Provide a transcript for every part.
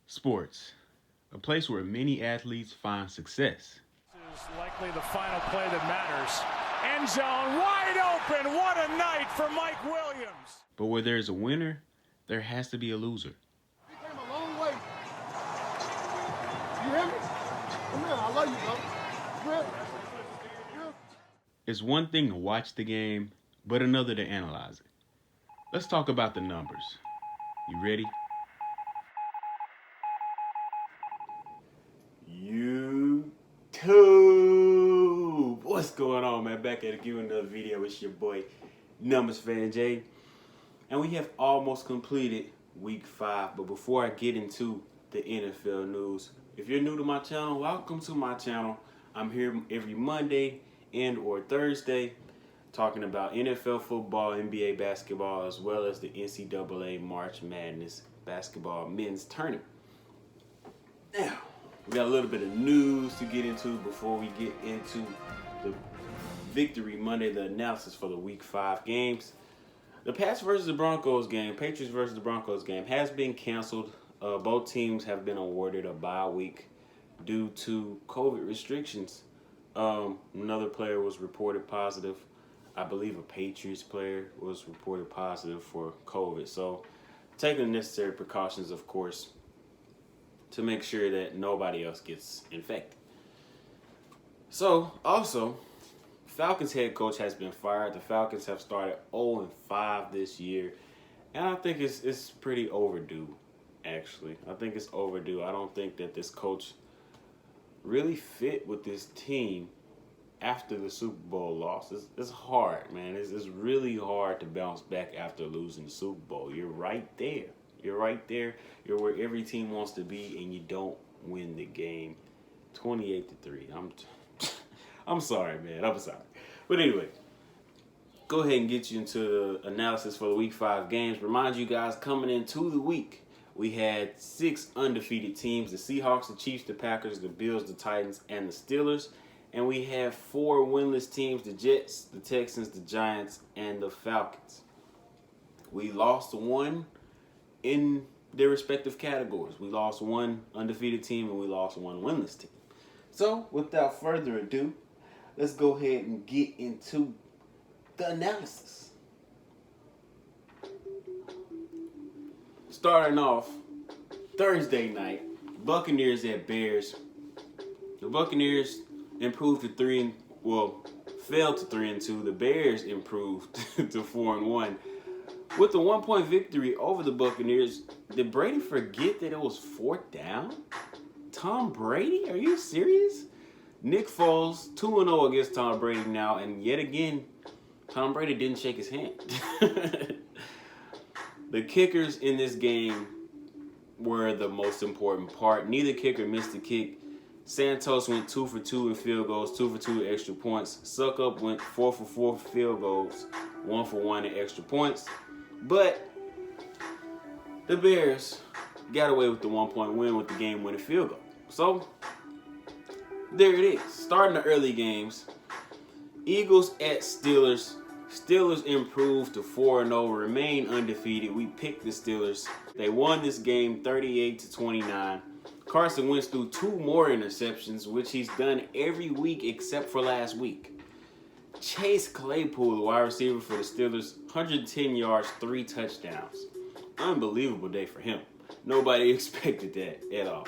Sports, a place where many athletes find success. This is likely the final play that matters. End zone wide open. What a night for Mike Williams. But where there's a winner, there has to be a loser. He came a long way. You hear me? Come here, I love you, bro. Good. It's one thing to watch the game, but another to analyze it. Let's talk about the numbers. You ready? YouTube! What's going on, man? Back at it again with another video. It's your boy, Numbers Fan Jay. And we have almost completed week 5. But before I get into the NFL news, if you're new to my channel, welcome to my channel. I'm here every Monday and or Thursday talking about NFL football, NBA basketball, as well as the NCAA March Madness basketball men's tournament. Now, we got a little bit of news to get into before we get into the Victory Monday, the analysis for the Week 5 games. The Pats versus the Broncos game, Patriots versus the Broncos game, has been canceled. Both teams have been awarded a bye week due to COVID restrictions. Another player was reported positive. I believe a Patriots player was reported positive for COVID. So, taking the necessary precautions, of course, to make sure that nobody else gets infected. So, also, Falcons head coach has been fired. The Falcons have started 0-5 this year. And I think it's pretty overdue, actually. I think it's overdue. I don't think that this coach really fit with this team after the Super Bowl loss. It's hard, man. It's really hard to bounce back after losing the Super Bowl. You're right there. You're right there. You're where every team wants to be, and you don't win the game 28-3. I'm sorry, man. I'm sorry. But anyway, go ahead and get you into the analysis for the Week 5 games. Remind you guys, coming into the week, we had 6 undefeated teams: the Seahawks, the Chiefs, the Packers, the Bills, the Titans, and the Steelers. And we have 4 winless teams: the Jets, the Texans, the Giants, and the Falcons. We lost 1 in their respective categories. We lost 1 undefeated team and we lost 1 winless team. So, without further ado, let's go ahead and get into the analysis. Starting off Thursday night, Buccaneers at Bears. The Buccaneers improved to fell to 3-2. The Bears improved to 4-1. With the 1-point victory over the Buccaneers, did Brady forget that it was 4th down? Tom Brady? Are you serious? Nick Foles, 2-0 against Tom Brady now, and yet again, Tom Brady didn't shake his hand. The kickers in this game were the most important part. Neither kicker missed a kick. Santos went 2 for 2 in field goals, 2 for 2 extra points. Suckup went 4 for 4 field goals, 1 for 1 in extra points. But the Bears got away with the 1-point win with the game-winning field goal. So, there it is. Starting the early games, Eagles at Steelers. Steelers improved to 4-0, remain undefeated. We picked the Steelers. They won this game 38-29. Carson Wentz threw 2 more interceptions, which he's done every week except for last week. Chase Claypool, the wide receiver for the Steelers, 110 yards, 3 touchdowns. Unbelievable day for him. Nobody expected that at all.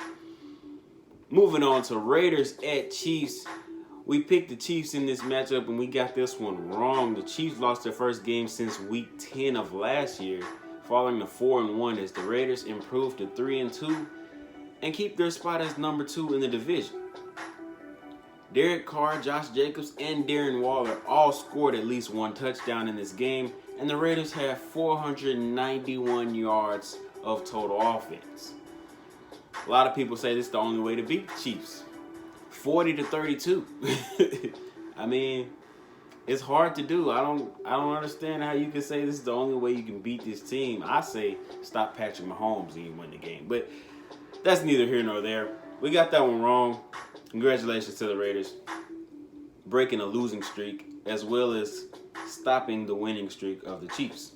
Moving on to Raiders at Chiefs. We picked the Chiefs in this matchup, and we got this one wrong. The Chiefs lost their first game since week 10 of last year, falling to 4-1 as the Raiders improved to 3-2 and keep their spot as number 2 in the division. Derek Carr, Josh Jacobs, and Darren Waller all scored at least 1 touchdown in this game, and the Raiders had 491 yards of total offense. A lot of people say this is the only way to beat the Chiefs. 40-32. I mean, it's hard to do. I don't understand how you can say this is the only way you can beat this team. I say stop Patrick Mahomes and you win the game. But that's neither here nor there. We got that one wrong. Congratulations to the Raiders. Breaking a losing streak as well as stopping the winning streak of the Chiefs.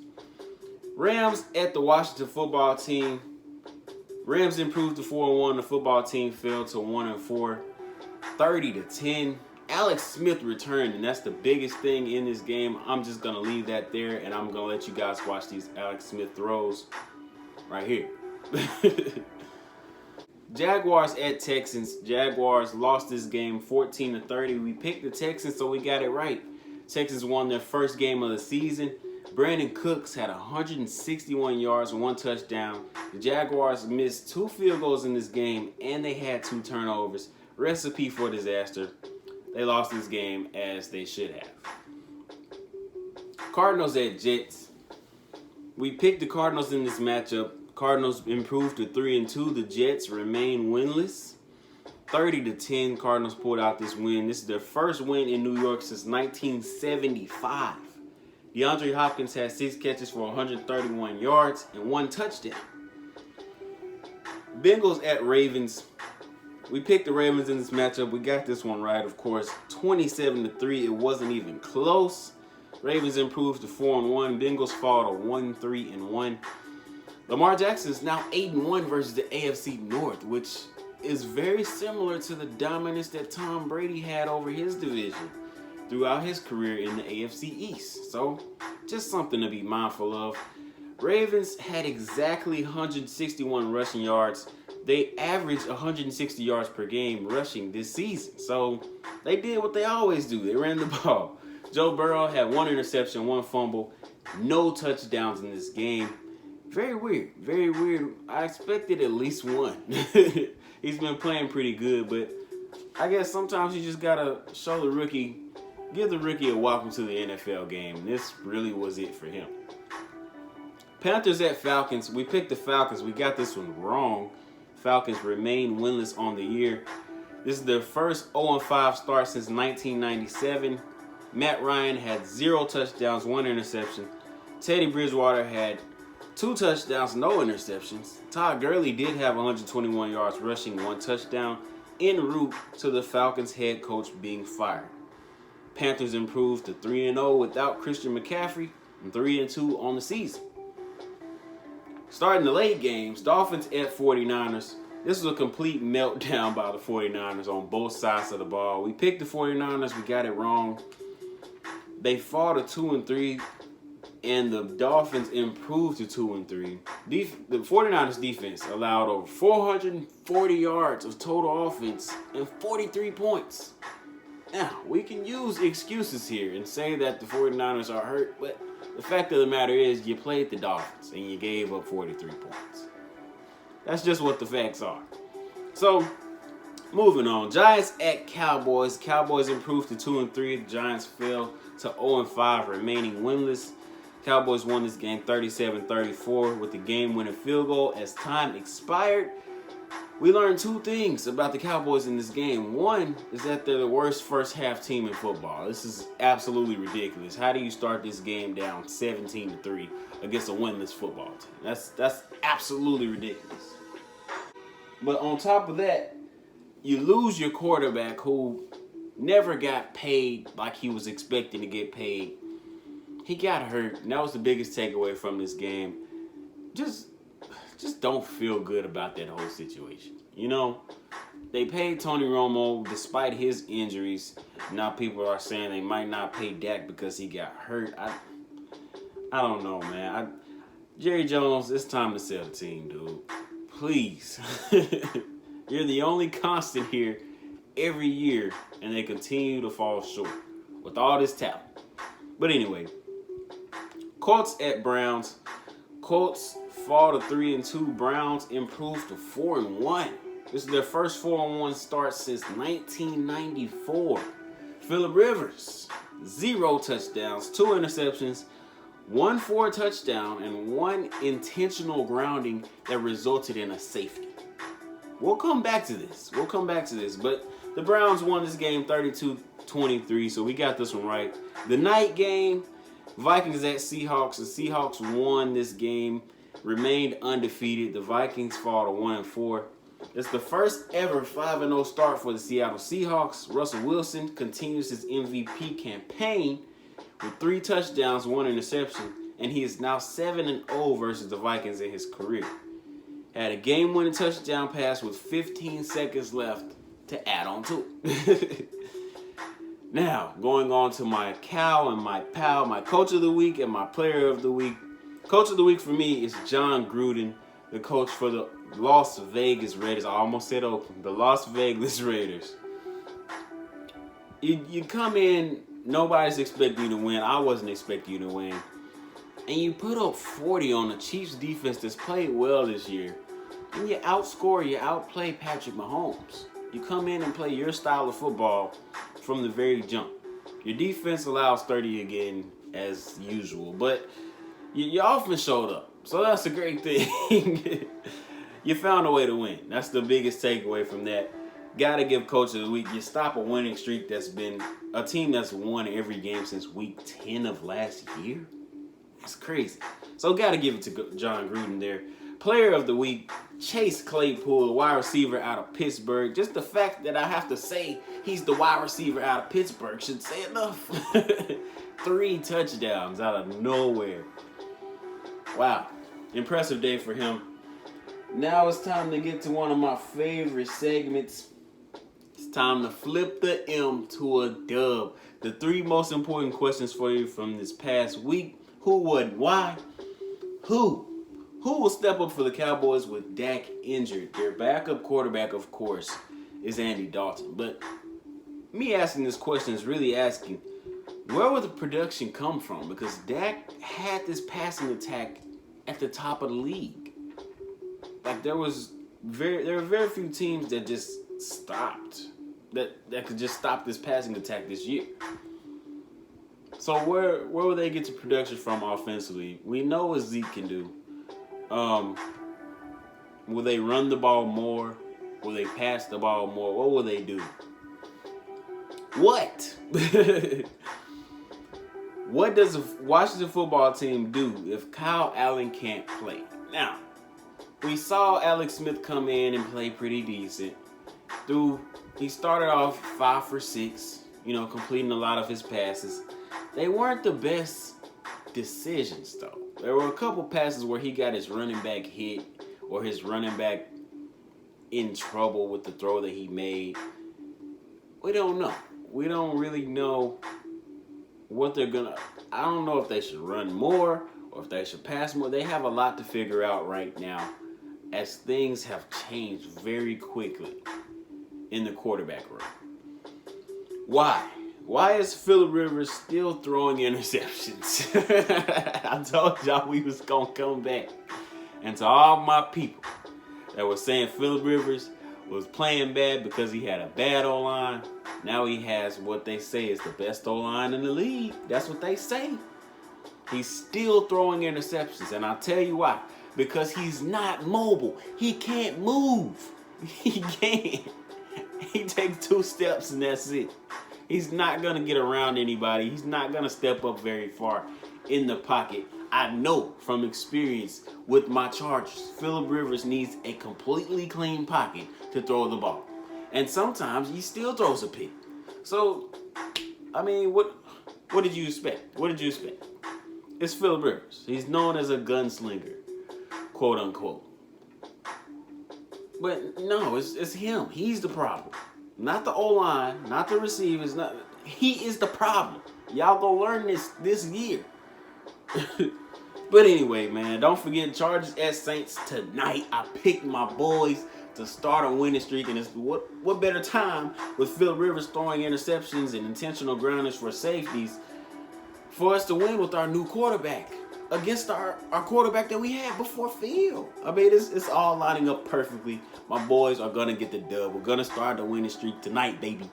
Rams at the Washington football team. Rams improved to 4-1. The football team fell to 1-4, 30-10. Alex Smith returned, and that's the biggest thing in this game. I'm just going to leave that there, and I'm going to let you guys watch these Alex Smith throws right here. Jaguars at Texans. Jaguars lost this game 14-30. We picked the Texans, so we got it right. Texans won their first game of the season. Brandon Cooks had 161 yards and 1 touchdown. The Jaguars missed 2 field goals in this game, and they had 2 turnovers. Recipe for disaster. They lost this game as they should have. Cardinals at Jets. We picked the Cardinals in this matchup. Cardinals improved to 3-2. The Jets remain winless. 30-10. Cardinals pulled out this win. This is their first win in New York since 1975. DeAndre Hopkins had 6 catches for 131 yards and 1 touchdown. Bengals at Ravens. We picked the Ravens in this matchup. We got this one right, of course. 27-3. It wasn't even close. Ravens improved to 4-1. Bengals fall to 1-3-1. Lamar Jackson is now 8-1 versus the AFC North, which is very similar to the dominance that Tom Brady had over his division throughout his career in the AFC East. So, just something to be mindful of. Ravens had exactly 161 rushing yards. They averaged 160 yards per game rushing this season. So, they did what they always do. They ran the ball. Joe Burrow had 1 interception, 1 fumble, no touchdowns in this game. Very weird. Very weird. I expected at least 1. He's been playing pretty good, but I guess sometimes you just got to show the rookie, give the rookie a welcome to the NFL game. And this really was it for him. Panthers at Falcons. We picked the Falcons. We got this one wrong. Falcons remain winless on the year. This is their first 0-5 start since 1997. Matt Ryan had 0 touchdowns, 1 interception. Teddy Bridgewater had 2 touchdowns, no interceptions. Todd Gurley did have 121 yards rushing, 1 touchdown, en route to the Falcons head coach being fired. Panthers improved to 3-0 without Christian McCaffrey and 3-2 on the season. Starting the late games, Dolphins at 49ers. This was a complete meltdown by the 49ers on both sides of the ball. We picked the 49ers, we got it wrong. They fall to 2-3. And the Dolphins improved to 2-3. The 49ers defense allowed over 440 yards of total offense and 43 points. Now, we can use excuses here and say that the 49ers are hurt, but the fact of the matter is you played the Dolphins and you gave up 43 points. That's just what the facts are. So, moving on. Giants at Cowboys. Cowboys improved to 2-3. The Giants fell to 0-5, remaining winless. Cowboys won this game 37-34 with the game-winning field goal as time expired. We learned 2 things about the Cowboys in this game. One is that they're the worst first-half team in football. This is absolutely ridiculous. How do you start this game down 17-3 against a winless football team? That's absolutely ridiculous. But on top of that, you lose your quarterback who never got paid like he was expecting to get paid. He got hurt, and that was the biggest takeaway from this game. Just don't feel good about that whole situation. You know, they paid Tony Romo despite his injuries. Now people are saying they might not pay Dak because he got hurt. I don't know, man. Jerry Jones, it's time to sell the team, dude. Please. You're the only constant here every year, and they continue to fall short with all this talent. But anyway, Colts at Browns. Colts fall to 3-2. Browns improved to 4-1. This is their first 4-1 start since 1994. Phillip Rivers, 0 touchdowns, 2 interceptions, 1 for a touchdown, and 1 intentional grounding that resulted in a safety. We'll come back to this. But the Browns won this game 32-23, so we got this one right. The night game, Vikings at Seahawks. The Seahawks won this game, remained undefeated. The Vikings fall to 1-4. It's the first ever 5-0 start for the Seattle Seahawks. Russell Wilson continues his MVP campaign with 3 touchdowns, 1 interception, and he is now 7-0 versus the Vikings in his career. had a game-winning touchdown pass with 15 seconds left to add on to it. Now, going on to my cow and my pal, my coach of the week and my player of the week. Coach of the week for me is John Gruden, the coach for the Las Vegas Raiders. I almost said Oakland. The Las Vegas Raiders. You come in, nobody's expecting you to win. I wasn't expecting you to win. And you put up 40 on the Chiefs defense that's played well this year. And you outscore, you outplay Patrick Mahomes. You come in and play your style of football from the very jump. Your defense allows 30 again as usual. But your offense showed up. So that's a great thing. You found a way to win. That's the biggest takeaway from that. Gotta give Coach of the Week. You stop a winning streak that's been a team that's won every game since week 10 of last year. That's crazy. So gotta give it to John Gruden there. Player of the week, Chase Claypool, the wide receiver out of Pittsburgh. Just the fact that I have to say he's the wide receiver out of Pittsburgh should say enough. 3 touchdowns out of nowhere. Wow. Impressive day for him. Now it's time to get to one of my favorite segments. It's time to flip the M to a dub. The 3 most important questions for you from this past week. Who, what, why? Who will step up for the Cowboys with Dak injured? Their backup quarterback, of course, is Andy Dalton. But me asking this question is really asking, where will the production come from? Because Dak had this passing attack at the top of the league. Like there were very few teams that just stopped, that could just stop this passing attack this year. So where will they get to production from offensively? We know what Zeke can do. Will they run the ball more? Will they pass the ball more? What will they do? What? What does a Washington football team do if Kyle Allen can't play? Now, we saw Alex Smith come in and play pretty decent. He started off 5 for 6, completing a lot of his passes. They weren't the best decisions, though. There were a couple passes where he got his running back hit or his running back in trouble with the throw that he made. We don't know. We don't really know what they're gonna. I don't know if they should run more or if they should pass more. They have a lot to figure out right now as things have changed very quickly in the quarterback room. Why? Why is Phillip Rivers still throwing interceptions? I told y'all we was going to come back. And to all my people that were saying Phillip Rivers was playing bad because he had a bad O-line, now he has what they say is the best O-line in the league. That's what they say. He's still throwing interceptions. And I'll tell you why. Because he's not mobile. He can't move. He can't. He takes 2 steps and that's it. He's not going to get around anybody. He's not going to step up very far in the pocket. I know from experience with my Chargers, Phillip Rivers needs a completely clean pocket to throw the ball. And sometimes he still throws a pick. So, I mean, what did you expect? What did you expect? It's Phillip Rivers. He's known as a gunslinger, quote unquote. But no, it's him. He's the problem. Not the O-line, not the receivers. He is the problem. Y'all gonna learn this year. But anyway, man, don't forget Chargers at Saints tonight. I picked my boys to start a winning streak, and it's what better time with Phil Rivers throwing interceptions and intentional grounders for safeties for us to win with our new quarterback against our quarterback that we had before Phil. I mean, it's all lining up perfectly. My boys are going to get the dub. We're going to start the winning streak tonight, baby.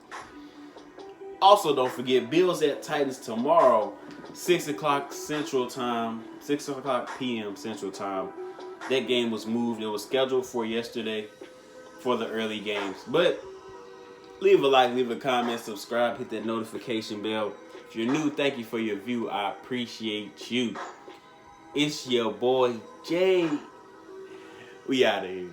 Also, don't forget, Bills at Titans tomorrow, 6 o'clock Central Time, 6 o'clock p.m. Central Time. That game was moved. It was scheduled for yesterday for the early games. But leave a like, leave a comment, subscribe, hit that notification bell. If you're new, thank you for your view. I appreciate you. It's your boy, Jay. We out of here.